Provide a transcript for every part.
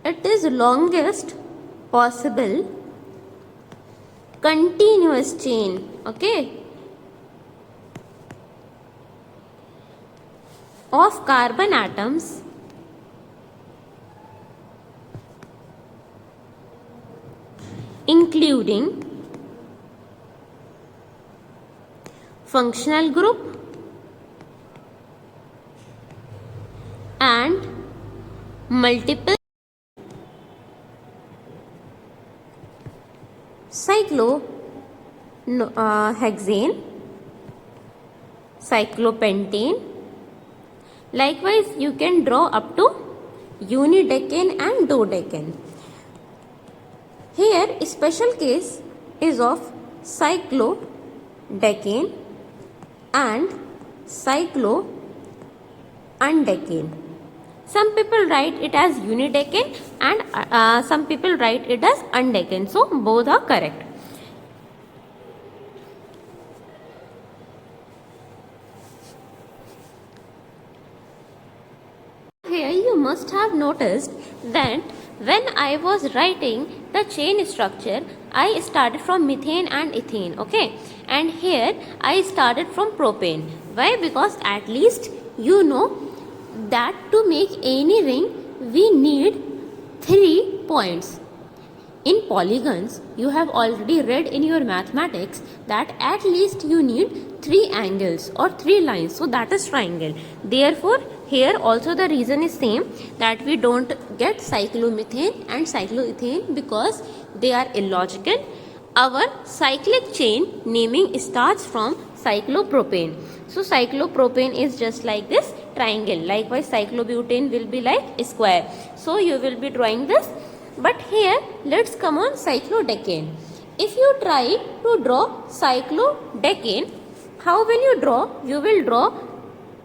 it is longest possible continuous chain, okay, of carbon atoms including functional group and multiple cyclohexane, cyclopentane. Likewise, you can draw up to unidecane and dodecane. Here, a special case is of cyclodecane and cycloundecane. Some people write it as unidecane and some people write it as undecane. So, both are correct. Here you must have noticed that when I was writing the chain structure, I started from methane and ethane, okay, and here I started from propane. Why? Because at least you know that to make any ring we need 3 points. In polygons, you have already read in your mathematics that at least you need 3 angles or 3 lines, so that is triangle. Therefore, here also the reason is same, that we don't get cyclomethane and cycloethane because they are illogical. Our cyclic chain naming starts from cyclopropane. So cyclopropane is just like this triangle. Likewise, cyclobutane will be like a square. So you will be drawing this. But here let's come on cyclodecane. If you try to draw cyclodecane, how will you draw? You will draw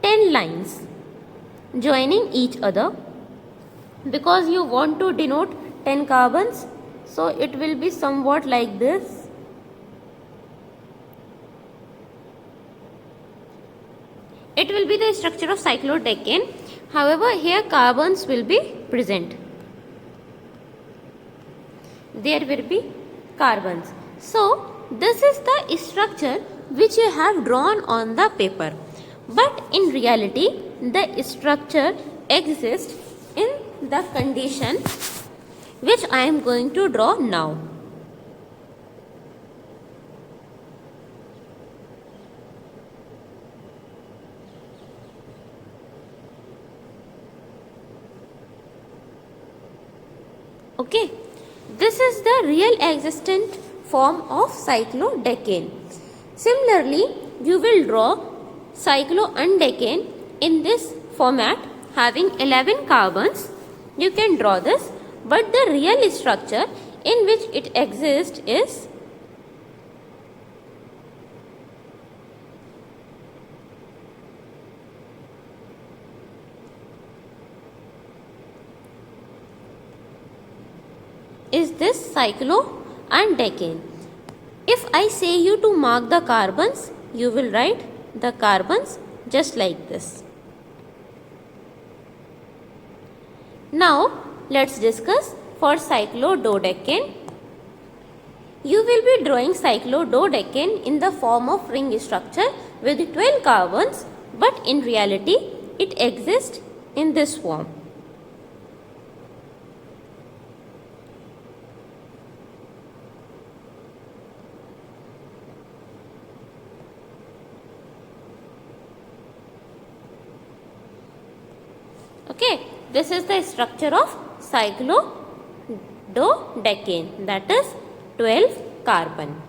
10 lines joining each other because you want to denote 10 carbons. So it will be somewhat like this. It will be the structure of cyclodecane. However, here carbons will be present. There will be carbons. So this is the structure which you have drawn on the paper. But in reality, the structure exists in the condition which I am going to draw now. Okay, this is the real existent form of cyclodecane. Similarly, you will draw cycloundecane in this format having 11 carbons. You can draw this, but the real structure in which it exists is this cycloundecane. If I say you to mark the carbons, you will write the carbons just like this. Now let's discuss for cyclododecane. You will be drawing cyclododecane in the form of ring structure with 12 carbons, but in reality it exists in this form. Okay, this is the structure of cyclododecane, that is 12 carbon.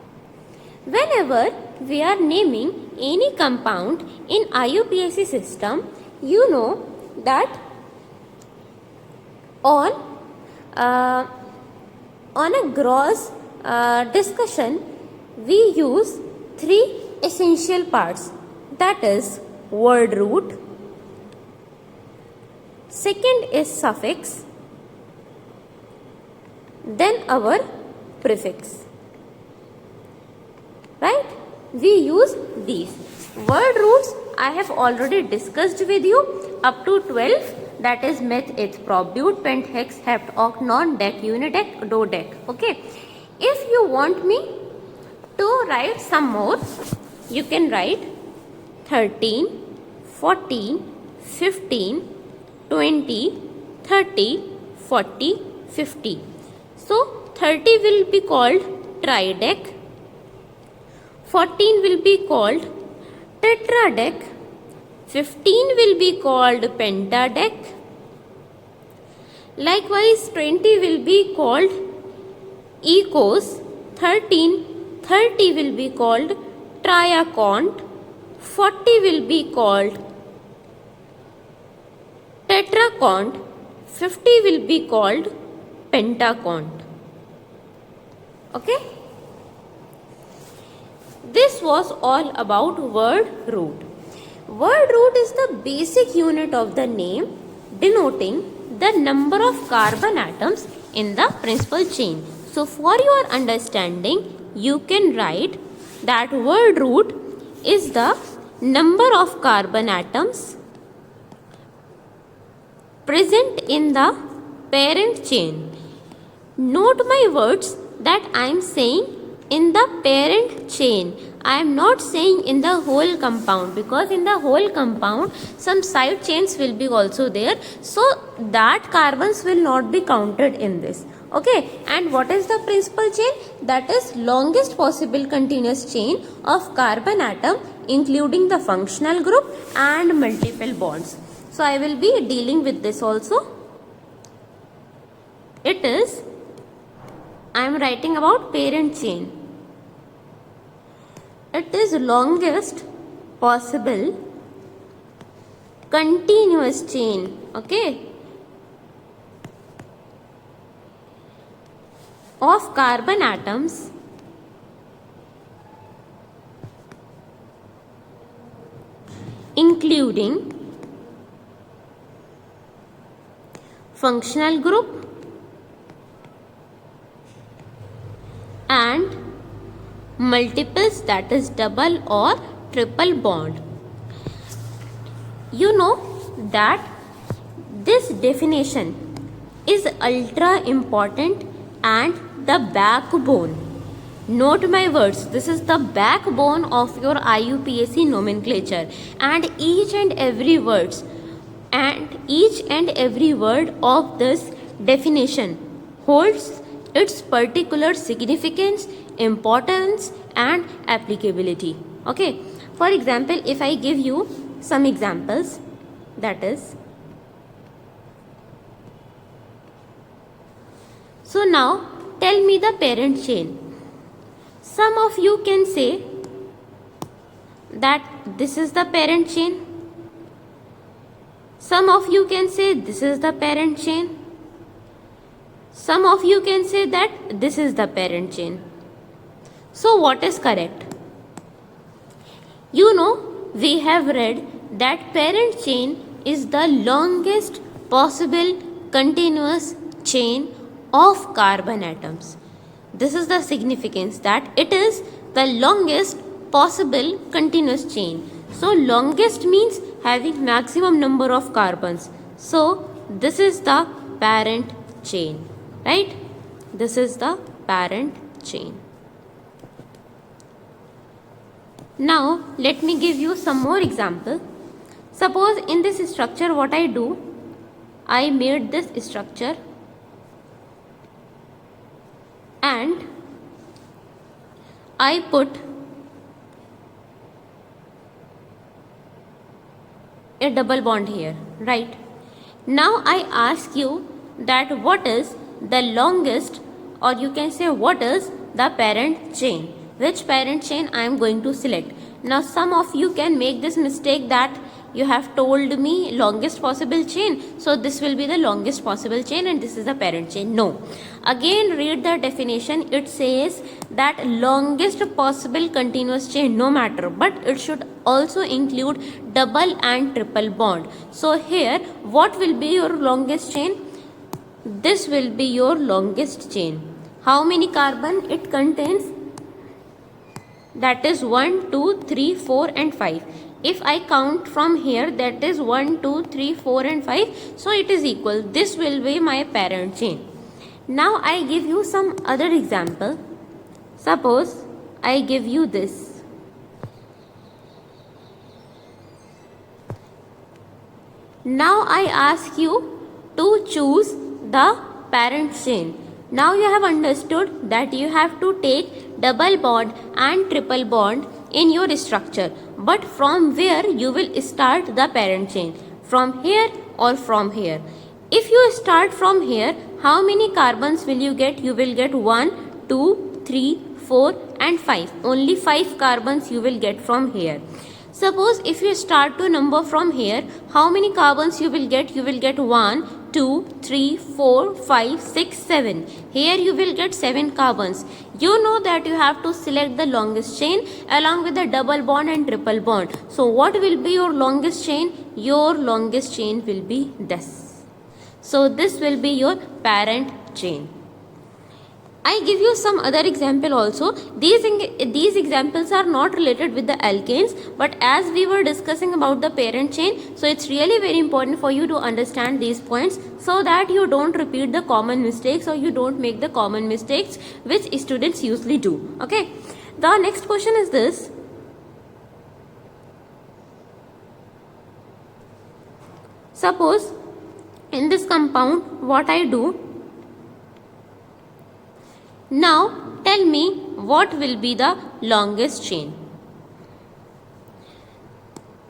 Whenever we are naming any compound in IUPAC system, you know that on a gross discussion we use 3 essential parts, that is word root, second is suffix, then our prefix. Right? We use these. Word roots I have already discussed with you up to 12. that is meth, eth, prop, but, pent, hex, hept, oct, non, dec, unidec, dodec. Okay. If you want me to write some more, you can write 13, 14, 15, 20, 30, 40, 50. So 30 will be called tridec, 14 will be called tetradec, 15 will be called pentadec, likewise 20 will be called ecos, 30 will be called triacont, 40 will be called tetracont, 50 will be called pentacont. Okay. This was all about word root. Word root is the basic unit of the name denoting the number of carbon atoms in the principal chain. So for your understanding, you can write that word root is the number of carbon atoms present in the parent chain. Note my words that I am saying in the parent chain. I am not saying in the whole compound, because in the whole compound some side chains will be also there. So that carbons will not be counted in this. Okay. And what is the principal chain? That is longest possible continuous chain of carbon atom including the functional group and multiple bonds. So I will be dealing with this also. It is, I am writing about parent chain. It is longest possible continuous chain. Okay. Of carbon atoms including functional group and multiples, that is double or triple bond. You know that this definition is ultra important and the backbone. Note my words, this is the backbone of your IUPAC nomenclature, and each and every word of this definition holds its particular significance, importance and applicability. Okay. For example, if I give you some examples, that is, so now tell me the parent chain. Some of you can say that this is the parent chain. Some of you can say this is the parent chain. Some of you can say that this is the parent chain. So what is correct? You know, we have read that parent chain is the longest possible continuous chain of carbon atoms. This is the significance, that it is the longest possible continuous chain. So longest means having maximum number of carbons. So this is the parent chain, right? This is the parent chain. Now let me give you some more example. Suppose in this structure what I do, I made this structure and I put a double bond here, right? Now I ask you that what is the longest, or you can say what is the parent chain, which parent chain I am going to select. Now some of you can make this mistake that you have told me longest possible chain, so this will be the longest possible chain and this is the parent chain. No. Again read the definition. It says that longest possible continuous chain, no matter, but it should also include double and triple bond. So here what will be your longest chain? This will be your longest chain. How many carbon it contains? That is 1, 2, 3, 4 and 5. If I count from here, that is 1, 2, 3, 4 and 5. So it is equal. This will be my parent chain. Now I give you some other example. Suppose I give you this. Now I ask you to choose the parent chain. Now you have understood that you have to take double bond and triple bond in your structure. But from where you will start the parent chain? From here or from here? If you start from here, how many carbons will you get? You will get 1, 2, 3, 4 and 5. Only 5 carbons you will get from here. Suppose if you start to number from here, how many carbons you will get? You will get 1, 2, 3, 4, 5, 6, 7. Here you will get 7 carbons. You know that you have to select the longest chain along with the double bond and triple bond. So what will be your longest chain? Your longest chain will be this. So this will be your parent chain. I give you some other example also. These examples are not related with the alkanes, but as we were discussing about the parent chain, so it's really very important for you to understand these points so that you don't repeat the common mistakes or you don't make the common mistakes which students usually do. Okay. The next question is this. Suppose in this compound what I do. Now tell me what will be the longest chain.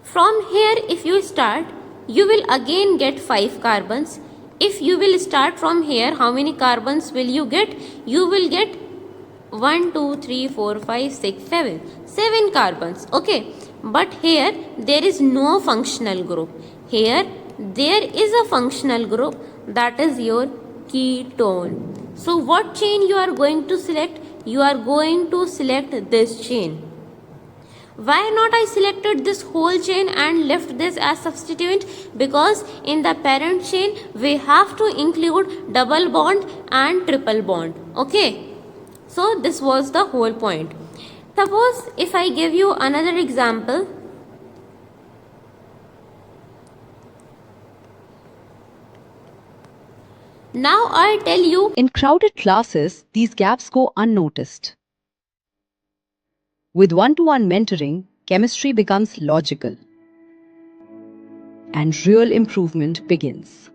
From here if you start, you will again get 5 carbons. If you will start from here, how many carbons will you get? You will get 1, 2, 3, 4, 5, 6, 7. 7 carbons. Okay. But here there is no functional group. Here there is a functional group, that is your ketone. So what chain you are going to select? You are going to select this chain. Why not I selected this whole chain and left this as substituent? Because in the parent chain we have to include double bond and triple bond. Okay. So this was the whole point. Suppose if I give you another example. Now I tell you. In crowded classes, these gaps go unnoticed. With one-to-one mentoring, chemistry becomes logical and real improvement begins.